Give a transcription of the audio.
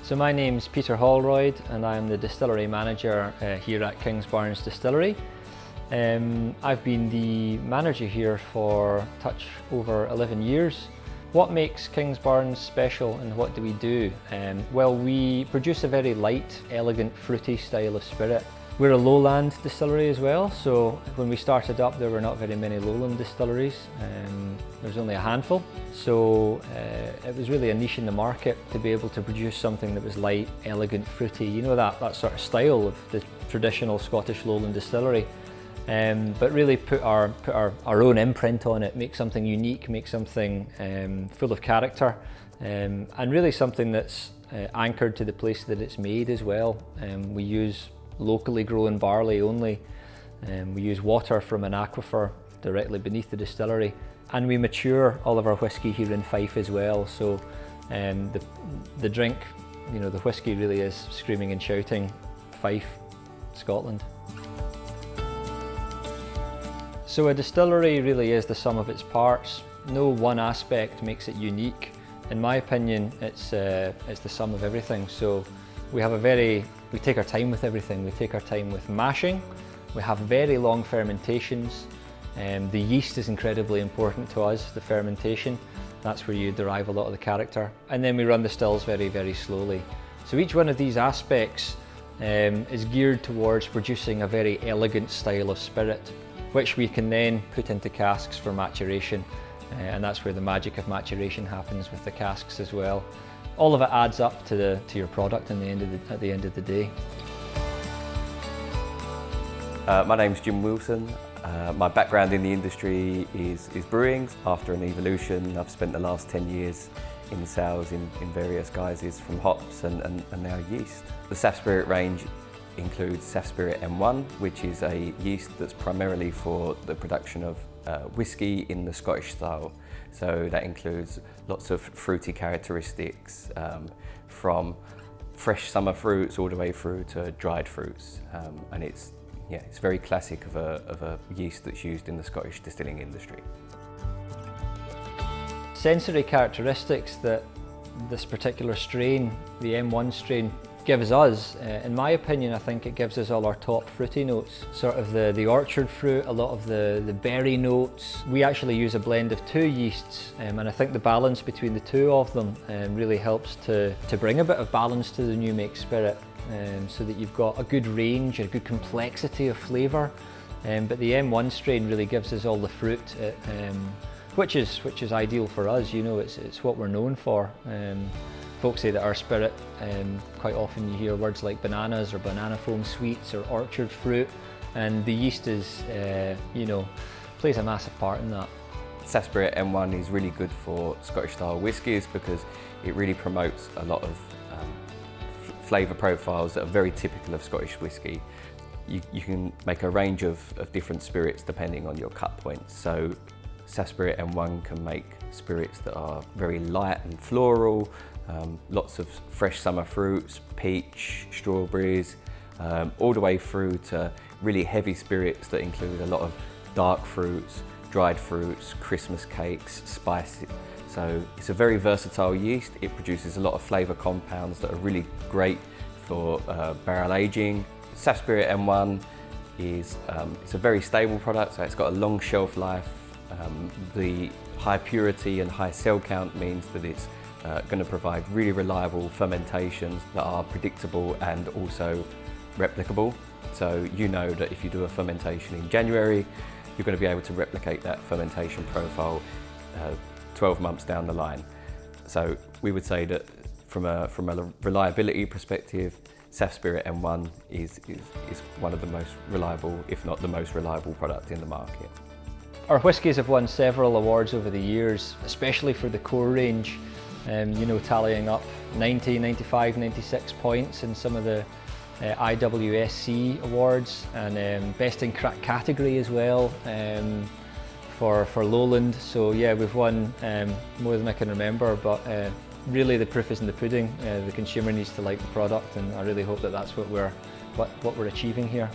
So my name's Peter Holroyd and I'm the Distillery Manager here at Kingsbarns Distillery. I've been the manager here for touch over 11 years. What makes Kingsbarns special and what do we do? Well, we produce a very light, elegant, fruity style of spirit. We're a lowland distillery as well, so when we started up there were not very many lowland distilleries. There was only a handful, so it was really a niche in the market to be able to produce something that was light, elegant, fruity, you know, that sort of style of the traditional Scottish lowland distillery. But really put our own imprint on it, make something unique, make something full of character, and really something that's anchored to the place that it's made as well. We use locally grown barley only. We use water from an aquifer directly beneath the distillery, and we mature all of our whisky here in Fife as well. So the drink, you know, the whisky really is screaming and shouting Fife, Scotland. So a distillery really is the sum of its parts. No one aspect makes it unique. In my opinion, it's the sum of everything. So we take our time with everything. We take our time with mashing. We have very long fermentations. The yeast is incredibly important to us, the fermentation. That's where you derive a lot of the character. And then we run the stills very, very slowly. So each one of these aspects is geared towards producing a very elegant style of spirit, which we can then put into casks for maturation. And that's where the magic of maturation happens with the casks as well. All of it adds up to your product at the end of the day. My name's Jim Wilson. My background in the industry is brewing. After an evolution, I've spent the last 10 years in sales in various guises, from hops and now yeast. The SafSpirit range includes SafSpirit M-1, which is a yeast that's primarily for the production of whisky in the Scottish style. So that includes lots of fruity characteristics, from fresh summer fruits all the way through to dried fruits. And it's very classic of a yeast that's used in the Scottish distilling industry. Sensory characteristics that this particular strain, the M1 strain, gives us, in my opinion, I think it gives us all our top fruity notes. Sort of the orchard fruit, a lot of the berry notes. We actually use a blend of two yeasts, and I think the balance between the two of them really helps to bring a bit of balance to the new make spirit, so that you've got a good range, a good complexity of flavour. But the M1 strain really gives us all the fruit, which is ideal for us. You know, it's what we're known for. Folks say that our spirit, quite often you hear words like bananas or banana foam sweets or orchard fruit, and the yeast is, plays a massive part in that. SafSpirit M1 is really good for Scottish style whiskies because it really promotes a lot of flavour profiles that are very typical of Scottish whisky. You can make a range of different spirits depending on your cut points. So SafSpirit M1 can make spirits that are very light and floral, lots of fresh summer fruits, peach, strawberries, all the way through to really heavy spirits that include a lot of dark fruits, dried fruits, Christmas cakes, spices. So it's a very versatile yeast. It produces a lot of flavour compounds that are really great for barrel aging. SafSpirit M1 it's a very stable product, so it's got a long shelf life. The high purity and high cell count means that it's going to provide really reliable fermentations that are predictable and also replicable. So you know that if you do a fermentation in January, you're going to be able to replicate that fermentation profile 12 months down the line. So we would say that from a reliability perspective, SafSpirit M1 is one of the most reliable, if not the most reliable product in the market. Our whiskies have won several awards over the years, especially for the core range. Tallying up 90, 95, 96 points in some of the IWSC awards, and best in crack category as well for Lowland. So yeah, we've won more than I can remember, but really the proof is in the pudding. The consumer needs to like the product, and I really hope that that's what we're achieving here.